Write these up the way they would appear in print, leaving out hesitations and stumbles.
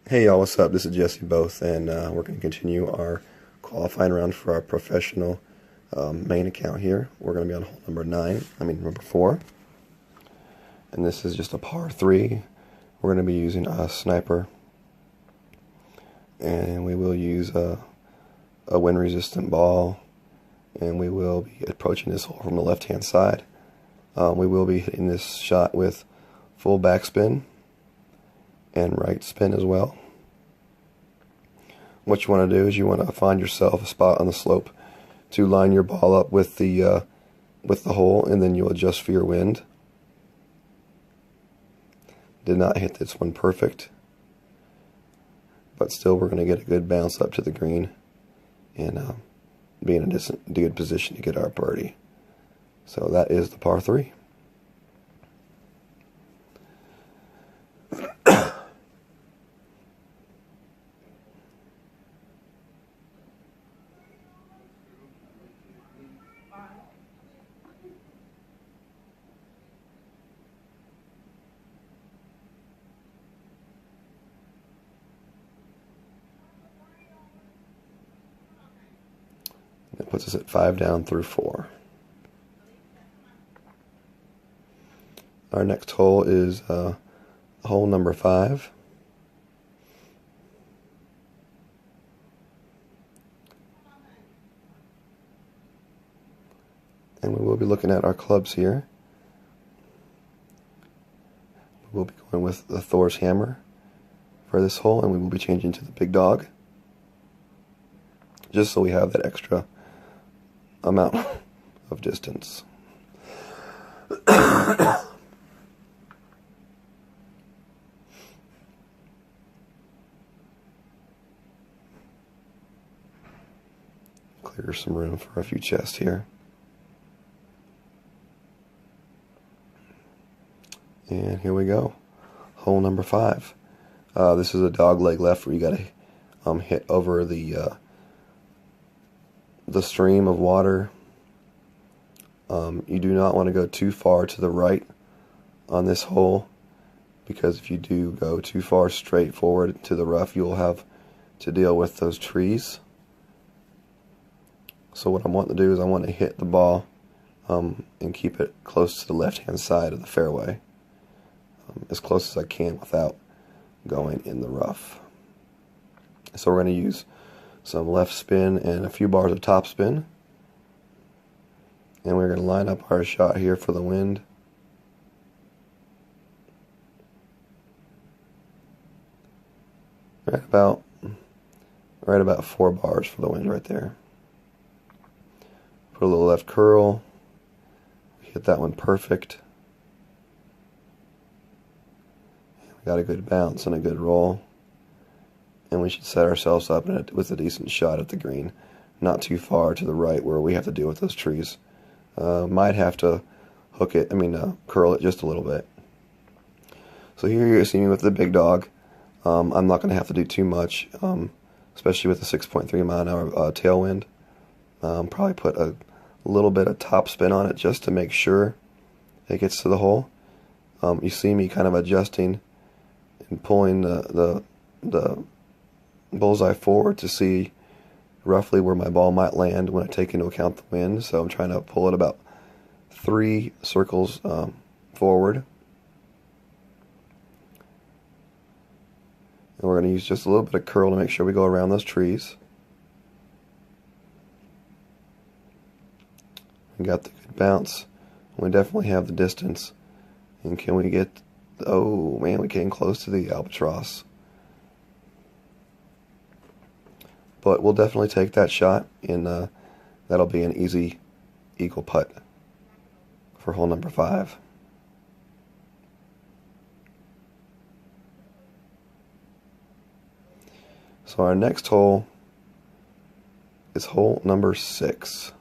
Hey y'all, what's up? This is Jesse Both, and we're going to continue our qualifying round for our professional main account here. We're going to be on hole number 4, and this is just a par 3. We're going to be using a sniper, and we will use a wind-resistant ball, and we will be approaching this hole from the left-hand side. We will be hitting this shot with full backspin and right spin as well. What you want to do is you want to find yourself a spot on the slope to line your ball up with the hole, and then you'll adjust for your wind. Did not hit this one perfect, but still we're going to get a good bounce up to the green and be in a good position to get our birdie. So that is the par 3. That puts us at 5 down through 4. Our next hole is hole number 5. And we will be looking at our clubs here. We'll be going with the Thor's hammer for this hole, and we will be changing to the big dog, just so we have that extra amount of distance. Clear some room for a few chests here. And here we go. Hole number 5. This is a dog leg left where you got to hit over the stream of water. You do not want to go too far to the right on this hole, because if you do go too far straight forward to the rough, you'll have to deal with those trees. So what I want to do is I want to hit the ball and keep it close to the left-hand side of the fairway, as close as I can without going in the rough. So we're going to use some left spin and a few bars of top spin, and we're going to line up our shot here for the wind. Right about 4 bars for the wind right there. Put a little left curl, hit that one perfect. We got a good bounce and a good roll, and we should set ourselves up with a decent shot at the green, not too far to the right where we have to deal with those trees. Might have to curl it just a little bit. So here you see me with the big dog. I'm not going to have to do too much, especially with the 6.3 mile an hour tailwind. Probably put a little bit of top spin on it just to make sure it gets to the hole. You see me kind of adjusting and pulling the bullseye forward to see roughly where my ball might land when I take into account the wind. So I'm trying to pull it about 3 circles forward. And we're going to use just a little bit of curl to make sure we go around those trees. We got the good bounce. We definitely have the distance. And can we get... Oh man, we came close to the albatross. But we'll definitely take that shot, and that'll be an easy eagle putt for hole number 5. So our next hole is hole number 6.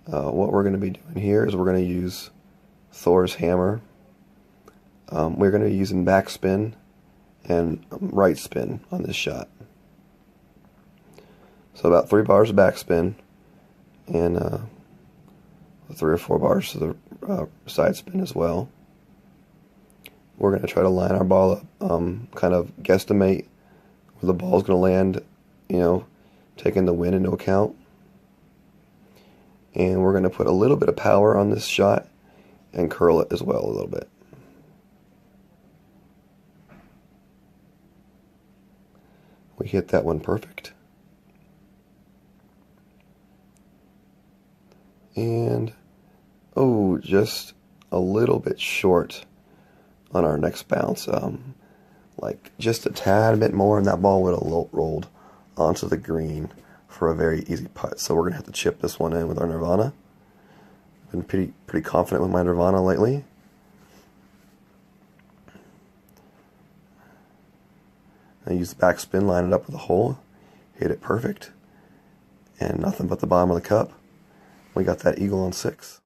What we're going to be doing here is we're going to use Thor's hammer. We're going to be using backspin and right spin on this shot. So about 3 bars of backspin and 3 or 4 bars to the side spin as well. We're going to try to line our ball up, kind of guesstimate where the ball's going to land, you know, taking the wind into account. And we're going to put a little bit of power on this shot and curl it as well a little bit. We hit that one perfect. And, oh, just a little bit short on our next bounce. Like just a tad bit more, and that ball would have rolled onto the green for a very easy putt. So we're going to have to chip this one in with our Nirvana. Been pretty confident with my Nirvana lately. I use the backspin, line it up with a hole, hit it perfect, and nothing but the bottom of the cup. We got that eagle on 6.